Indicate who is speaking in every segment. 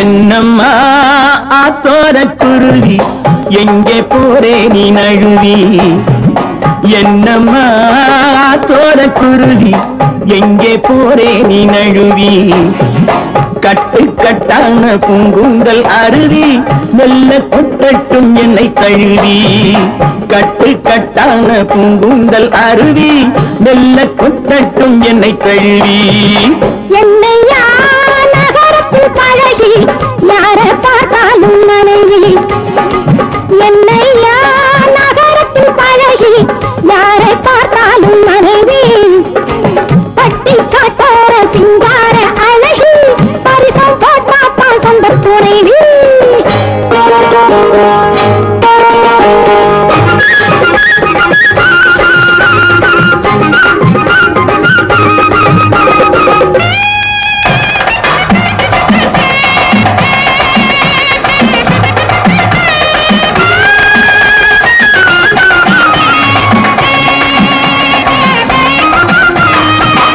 Speaker 1: என்னம்மா ஆத்தோர குருவி எங்கே போரே நீ நழுவி என்னம்மா ஆத்தோர குருவி எங்கே போரே நீ நழுவி கட்டு கட்டான பூங்குந்தல் அருவி மெல்ல கொட்டட்டும் என்னை தழுவி கட்டு கட்டான பூங்குந்தல் அருவி மெல்ல கொட்டட்டும் என்னை தழுவி
Speaker 2: என்னையா நகரத்தில் பழகி யார பார்த்தாலும் மனைவி என்னையா நகரத்தில் பழகி யாரை பார்த்தாலும் மனைவி பட்டி காட்டார சிங்கார அழகி பரிசம் போட்டாப்பா சொந்த துணைவி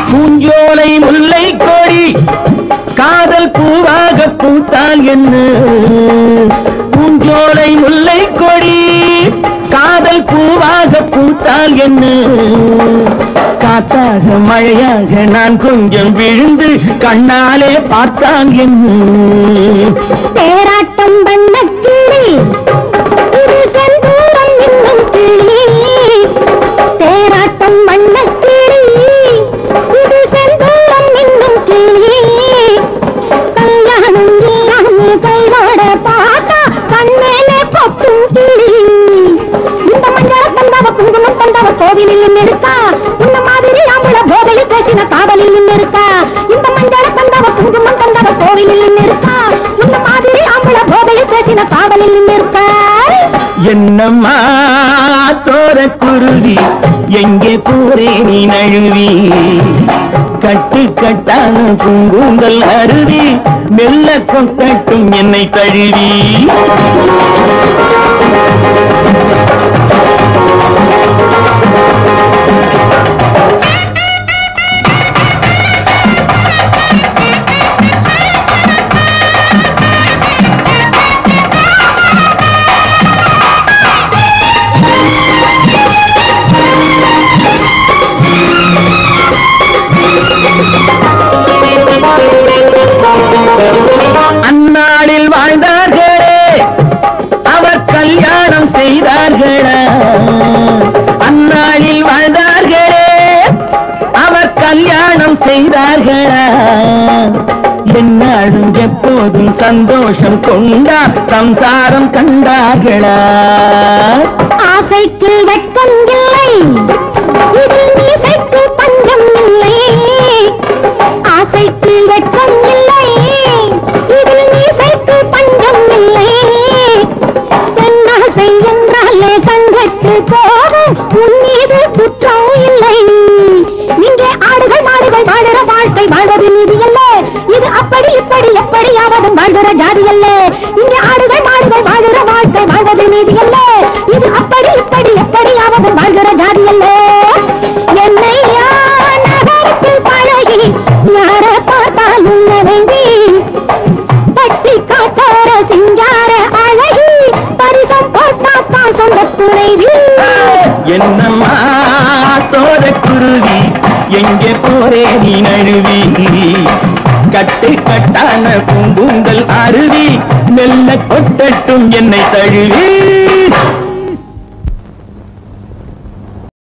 Speaker 1: பூஞ்சோலை முல்லை கொடி காதல் பூவாக பூத்தால் என்ன பூஞ்சோலை முல்லை கொடி காதல் பூவாக பூத்தால் என்ன காத்தாக மழையாக நான் கொஞ்சம் விழுந்து கண்ணாலே பார்த்தால் என்ன
Speaker 2: தேராட்டம் பண்ண கிளி இது செந்தூரம் இன்னும் கிளி தேராட்டம் பண்ண கிளி இது செந்தூரம் இன்னும் கிளி கல்யாணம் இல்லாம கையோட பார்த்தா கண்ணேலே கொத்தும் கிளி இந்த மஞ்சள தந்தவ குங்குமம் தந்தவ கோவிலில் நின்றுக்கா இந்த மாதிரி ஆம்பள போதையில் பேசின காவலில் நின்றுக்கா இந்த மஞ்சள தந்தவ குங்குமம் தந்தவ கோவிலில் நின்றுக்கா இந்த மாதிரி ஆம்பள போதையில் பேசின காவலில் நின்றுக்கா
Speaker 1: என்னம்மா தோர குருவி எங்கே போரே நீ நழுவி கட்டு கட்டான பூங்குந்தல் அருவி மெல்ல கொட்டட்டும் என்னை தழுவி அந்நாளில் வாழ்ந்தார்களே அவர் கல்யாணம் செய்தார்களா அந்நாளில் வாழ்ந்தார்களே அவர் கல்யாணம் செய்தார்களா என்னாலும் எப்போதும் சந்தோஷம் கொண்டார் சம்சாரம் கண்டார்களா
Speaker 2: ஆசைக்கு வெட்கம் இல்லை இதில் மீசைக்கு பஞ்சம் இல்லை ஆசைக்கு வெட்கம் இல்லை இதில் மீசைக்கு பஞ்சம் இல்லை பெண்ணாசை என்றாலே கண்கட்டு போகும் உன்மீது குற்றம் இல்லை இங்கே ஆடுகள் மாடுகள் வாழுற வாழ்க்கை வாழ்வது நீதி அல்ல இது அப்படி இப்படி எப்படியாவதும் வாழ்கிற ஜாதி அல்ல இங்கே ஆடுகள் மாடுகள் வாழுற வாழ்க்கை வாழ்வது நீதி அல்ல இது அப்படி இப்படி எப்படியாவதும் வாழ்கிற ஜாதி அல்ல என்னையா நகரத்தில் பழகி யார பார்த்தாலும் நனைவி பட்டி காட்டார சிங்கார அழகி பரிசம் போட்டாக்கா சொந்த துணைவி
Speaker 1: என்னம்மா தோர குருவி எங்கே போரே நீ நழுவி கட்டு கட்டான பூங்குந்தல் அருவி மெல்ல கொட்டட்டும் என்னை தழுவி